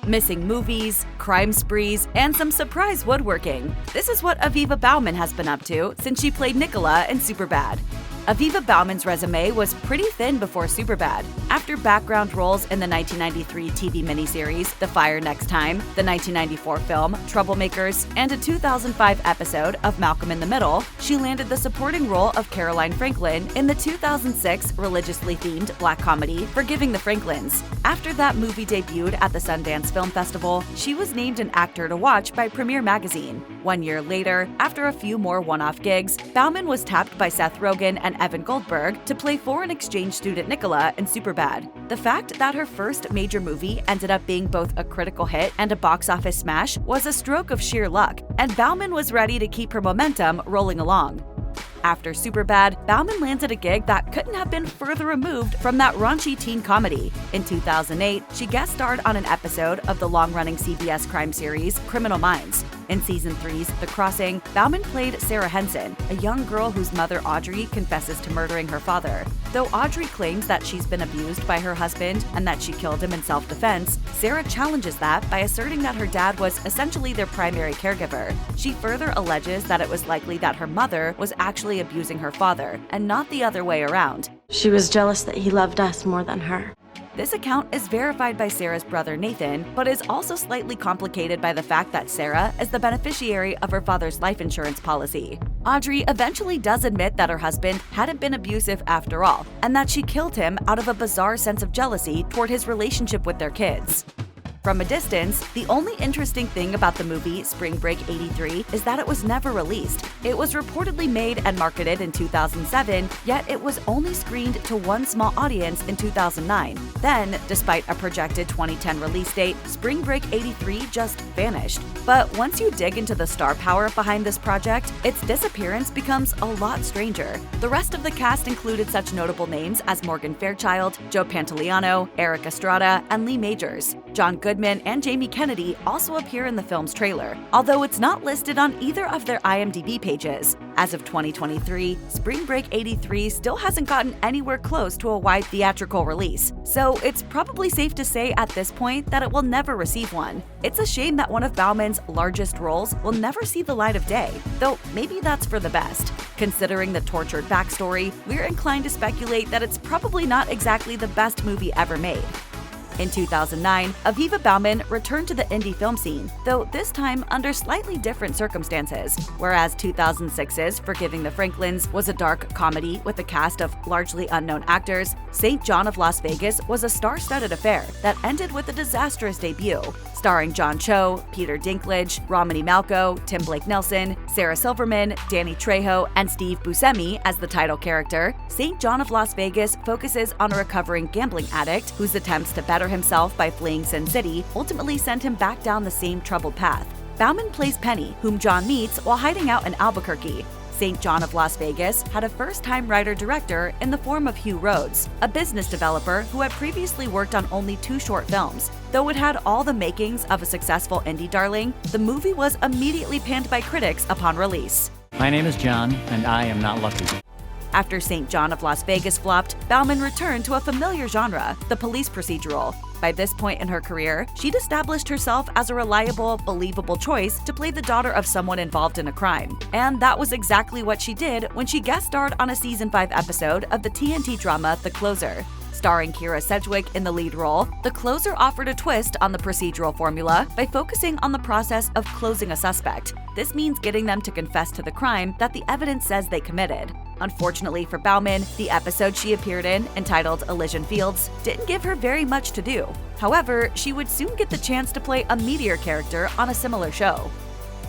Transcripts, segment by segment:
missing movies, crime sprees, and some surprise woodworking. This is what Aviva Baumann has been up to since she played Nicola in Superbad. Aviva Baumann's resume was pretty thin before Superbad. After background roles in the 1993 TV miniseries The Fire Next Time, the 1994 film Troublemakers, and a 2005 episode of Malcolm in the Middle, she landed the supporting role of Caroline Franklin in the 2006 religiously themed black comedy Forgiving the Franklins. After that movie debuted at the Sundance Film Festival, she was named an actor to watch by Premiere Magazine. 1 year later, after a few more one-off gigs, Baumann was tapped by Seth Rogen and Evan Goldberg to play foreign exchange student Nicola in Superbad. The fact that her first major movie ended up being both a critical hit and a box office smash was a stroke of sheer luck, and Baumann was ready to keep her momentum rolling along. After Superbad, Baumann landed a gig that couldn't have been further removed from that raunchy teen comedy. In 2008, she guest starred on an episode of the long-running CBS crime series Criminal Minds. In Season 3's The Crossing, Baumann played Sarah Henson, a young girl whose mother Audrey confesses to murdering her father. Though Audrey claims that she's been abused by her husband and that she killed him in self-defense, Sarah challenges that by asserting that her dad was essentially their primary caregiver. She further alleges that it was likely that her mother was actually abusing her father, and not the other way around. She was jealous that he loved us more than her. This account is verified by Sarah's brother Nathan, but is also slightly complicated by the fact that Sarah is the beneficiary of her father's life insurance policy. Audrey eventually does admit that her husband hadn't been abusive after all, and that she killed him out of a bizarre sense of jealousy toward his relationship with their kids. From a distance, the only interesting thing about the movie Spring Break '83 is that it was never released. It was reportedly made and marketed in 2007, yet it was only screened to one small audience in 2009. Then, despite a projected 2010 release date, Spring Break '83 just vanished. But once you dig into the star power behind this project, its disappearance becomes a lot stranger. The rest of the cast included such notable names as Morgan Fairchild, Joe Pantoliano, Eric Estrada, and Lee Majors. John Goodman and Jamie Kennedy also appear in the film's trailer, although it's not listed on either of their IMDb pages. As of 2023, Spring Break '83 still hasn't gotten anywhere close to a wide theatrical release, so it's probably safe to say at this point that it will never receive one. It's a shame that one of Baumann's largest roles will never see the light of day, though maybe that's for the best. Considering the tortured backstory, we're inclined to speculate that it's probably not exactly the best movie ever made. In 2009, Aviva Baumann returned to the indie film scene, though this time under slightly different circumstances. Whereas 2006's Forgiving the Franklins was a dark comedy with a cast of largely unknown actors, St. John of Las Vegas was a star-studded affair that ended with a disastrous debut. Starring John Cho, Peter Dinklage, Romany Malco, Tim Blake Nelson, Sarah Silverman, Danny Trejo, and Steve Buscemi as the title character, St. John of Las Vegas focuses on a recovering gambling addict whose attempts to better himself by fleeing Sin City ultimately send him back down the same troubled path. Baumann plays Penny, whom John meets while hiding out in Albuquerque. St. John of Las Vegas had a first-time writer-director in the form of Hugh Rhodes, a business developer who had previously worked on only 2 short films. Though it had all the makings of a successful indie darling, the movie was immediately panned by critics upon release. My name is John, and I am not lucky. After St. John of Las Vegas flopped, Baumann returned to a familiar genre, the police procedural. By this point in her career, she'd established herself as a reliable, believable choice to play the daughter of someone involved in a crime. And that was exactly what she did when she guest starred on a Season 5 episode of the TNT drama The Closer. Starring Kira Sedgwick in the lead role, The Closer offered a twist on the procedural formula by focusing on the process of closing a suspect. This means getting them to confess to the crime that the evidence says they committed. Unfortunately for Baumann, the episode she appeared in, entitled Elysian Fields, didn't give her very much to do. However, she would soon get the chance to play a meteor character on a similar show.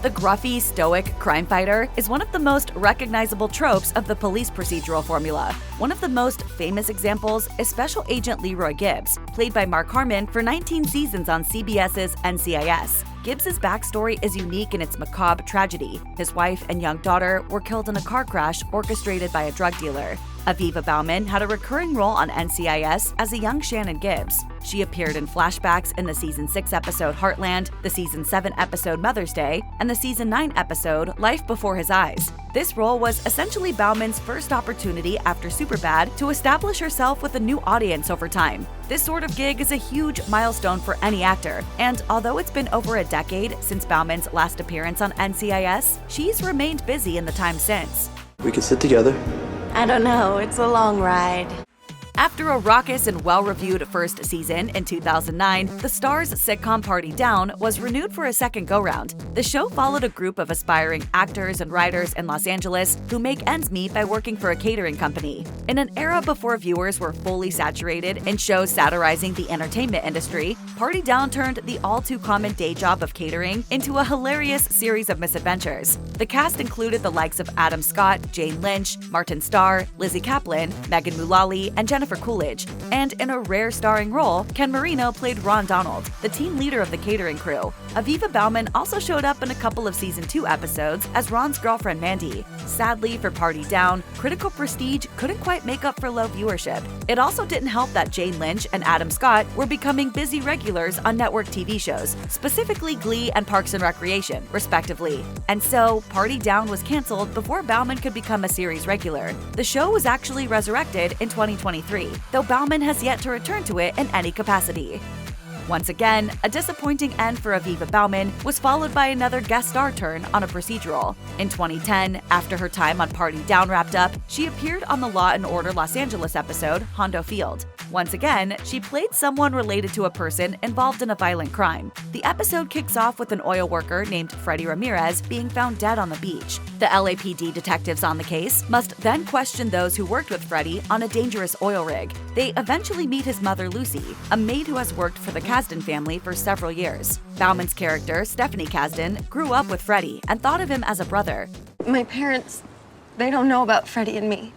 The gruffy, stoic crime fighter is one of the most recognizable tropes of the police procedural formula. One of the most famous examples is Special Agent Leroy Gibbs, played by Mark Harmon for 19 seasons on CBS's NCIS. Gibbs's backstory is unique in its macabre tragedy. His wife and young daughter were killed in a car crash orchestrated by a drug dealer. Aviva Baumann had a recurring role on NCIS as a young Shannon Gibbs. She appeared in flashbacks in the Season 6 episode Heartland, the Season 7 episode Mother's Day, and the Season 9 episode Life Before His Eyes. This role was essentially Baumann's first opportunity after Superbad to establish herself with a new audience over time. This sort of gig is a huge milestone for any actor, and although it's been over a decade since Baumann's last appearance on NCIS, she's remained busy in the time since. We could sit together. I don't know, it's a long ride. After a raucous and well-reviewed first season in 2009, the Starz sitcom Party Down was renewed for a second go-round. The show followed a group of aspiring actors and writers in Los Angeles who make ends meet by working for a catering company. In an era before viewers were fully saturated in shows satirizing the entertainment industry, Party Down turned the all-too-common day job of catering into a hilarious series of misadventures. The cast included the likes of Adam Scott, Jane Lynch, Martin Starr, Lizzie Kaplan, Megan Mullally, and Jennifer Coolidge, and in a rare starring role, Ken Marino played Ron Donald, the team leader of the catering crew. Aviva Baumann also showed up in a couple of Season 2 episodes as Ron's girlfriend Mandy. Sadly for Party Down, critical prestige couldn't quite make up for low viewership. It also didn't help that Jane Lynch and Adam Scott were becoming busy regulars on network TV shows, specifically Glee and Parks and Recreation, respectively. And so, Party Down was canceled before Baumann could become a series regular. The show was actually resurrected in 2023. Though Baumann has yet to return to it in any capacity. Once again, a disappointing end for Aviva Baumann was followed by another guest star turn on a procedural. In 2010, after her time on Party Down wrapped up, she appeared on the Law & Order Los Angeles episode Hondo Field. Once again, she played someone related to a person involved in a violent crime. The episode kicks off with an oil worker named Freddie Ramirez being found dead on the beach. The LAPD detectives on the case must then question those who worked with Freddie on a dangerous oil rig. They eventually meet his mother Lucy, a maid who has worked for the Kasdan family for several years. Baumann's character, Stephanie Kasdan, grew up with Freddie and thought of him as a brother. My parents, they don't know about Freddie and me.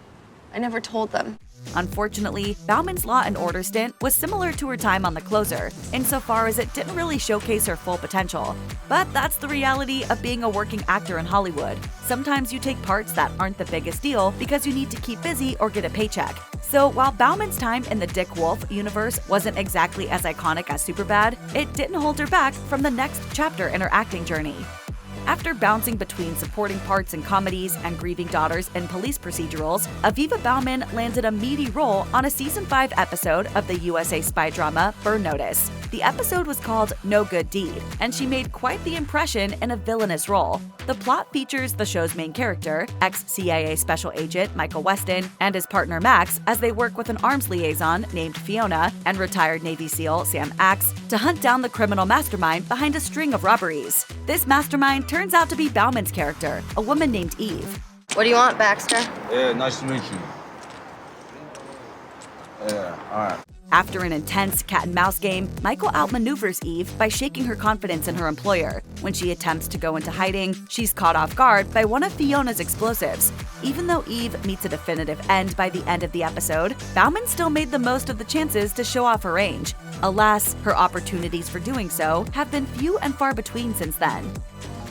I never told them. Unfortunately, Baumann's Law & Order stint was similar to her time on The Closer, insofar as it didn't really showcase her full potential. But that's the reality of being a working actor in Hollywood. Sometimes you take parts that aren't the biggest deal because you need to keep busy or get a paycheck. So while Baumann's time in the Dick Wolf universe wasn't exactly as iconic as Superbad, it didn't hold her back from the next chapter in her acting journey. After bouncing between supporting parts in comedies and grieving daughters in police procedurals, Aviva Baumann landed a meaty role on a Season 5 episode of the USA spy drama Burn Notice. The episode was called No Good Deed, and she made quite the impression in a villainous role. The plot features the show's main character, ex-CIA special agent Michael Weston, and his partner Max as they work with an arms liaison named Fiona and retired Navy SEAL Sam Axe to hunt down the criminal mastermind behind a string of robberies. This mastermind turns out to be Baumann's character, a woman named Eve. What do you want, Baxter? Yeah, nice to meet you. Yeah, all right. After an intense cat-and-mouse game, Michael outmaneuvers Eve by shaking her confidence in her employer. When she attempts to go into hiding, she's caught off guard by one of Fiona's explosives. Even though Eve meets a definitive end by the end of the episode, Baumann still made the most of the chances to show off her range. Alas, her opportunities for doing so have been few and far between since then.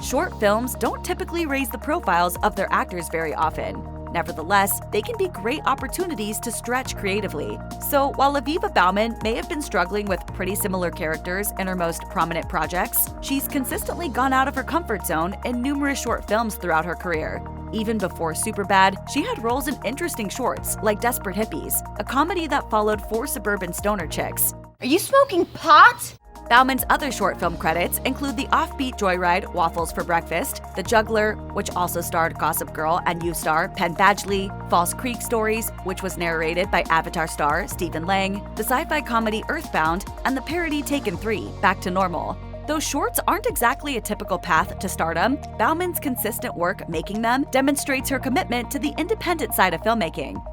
Short films don't typically raise the profiles of their actors very often. Nevertheless, they can be great opportunities to stretch creatively. So while Aviva Baumann may have been struggling with pretty similar characters in her most prominent projects, she's consistently gone out of her comfort zone in numerous short films throughout her career. Even before Superbad, she had roles in interesting shorts like Desperate Hippies, a comedy that followed 4 suburban stoner chicks. Are you smoking pot? Baumann's other short film credits include the offbeat joyride Waffles for Breakfast, The Juggler, which also starred Gossip Girl and U-star Penn Badgley, False Creek Stories, which was narrated by Avatar star Stephen Lang, the sci-fi comedy Earthbound, and the parody Taken 3, Back to Normal. Though shorts aren't exactly a typical path to stardom, Baumann's consistent work making them demonstrates her commitment to the independent side of filmmaking.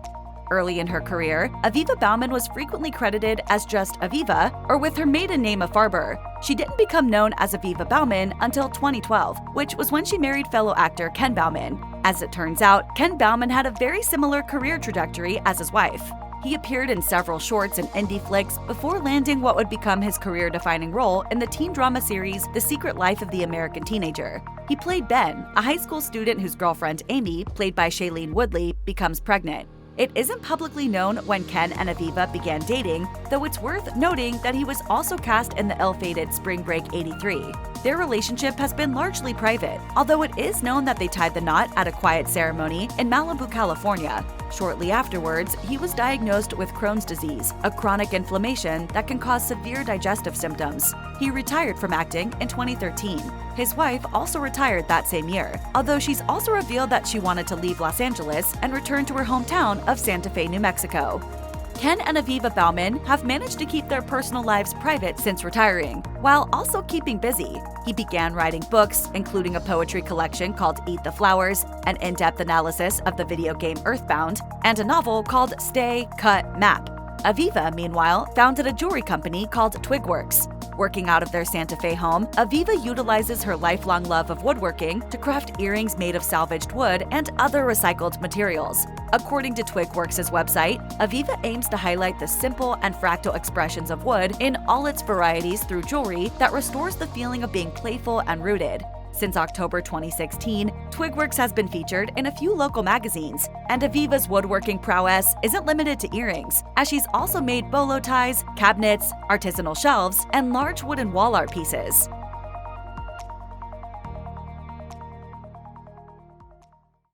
Early in her career, Aviva Baumann was frequently credited as just Aviva or with her maiden name of Farber. She didn't become known as Aviva Baumann until 2012, which was when she married fellow actor Ken Baumann. As it turns out, Ken Baumann had a very similar career trajectory as his wife. He appeared in several shorts and indie flicks before landing what would become his career-defining role in the teen drama series The Secret Life of the American Teenager. He played Ben, a high school student whose girlfriend Amy, played by Shailene Woodley, becomes pregnant. It isn't publicly known when Ken and Aviva began dating, though it's worth noting that he was also cast in the ill-fated Spring Break '83. Their relationship has been largely private, although it is known that they tied the knot at a quiet ceremony in Malibu, California. Shortly afterwards, he was diagnosed with Crohn's disease, a chronic inflammation that can cause severe digestive symptoms. He retired from acting in 2013. His wife also retired that same year, although she's also revealed that she wanted to leave Los Angeles and return to her hometown of Santa Fe, New Mexico. Ken and Aviva Baumann have managed to keep their personal lives private since retiring, while also keeping busy. He began writing books, including a poetry collection called Eat the Flowers, an in-depth analysis of the video game Earthbound, and a novel called Stay, Cut, Map. Aviva, meanwhile, founded a jewelry company called Twigworks. Working out of their Santa Fe home, Aviva utilizes her lifelong love of woodworking to craft earrings made of salvaged wood and other recycled materials. According to Twigworks' website, Aviva aims to highlight the simple and fractal expressions of wood in all its varieties through jewelry that restores the feeling of being playful and rooted. Since October 2016, Twigworks has been featured in a few local magazines, and Aviva's woodworking prowess isn't limited to earrings, as she's also made bolo ties, cabinets, artisanal shelves, and large wooden wall art pieces.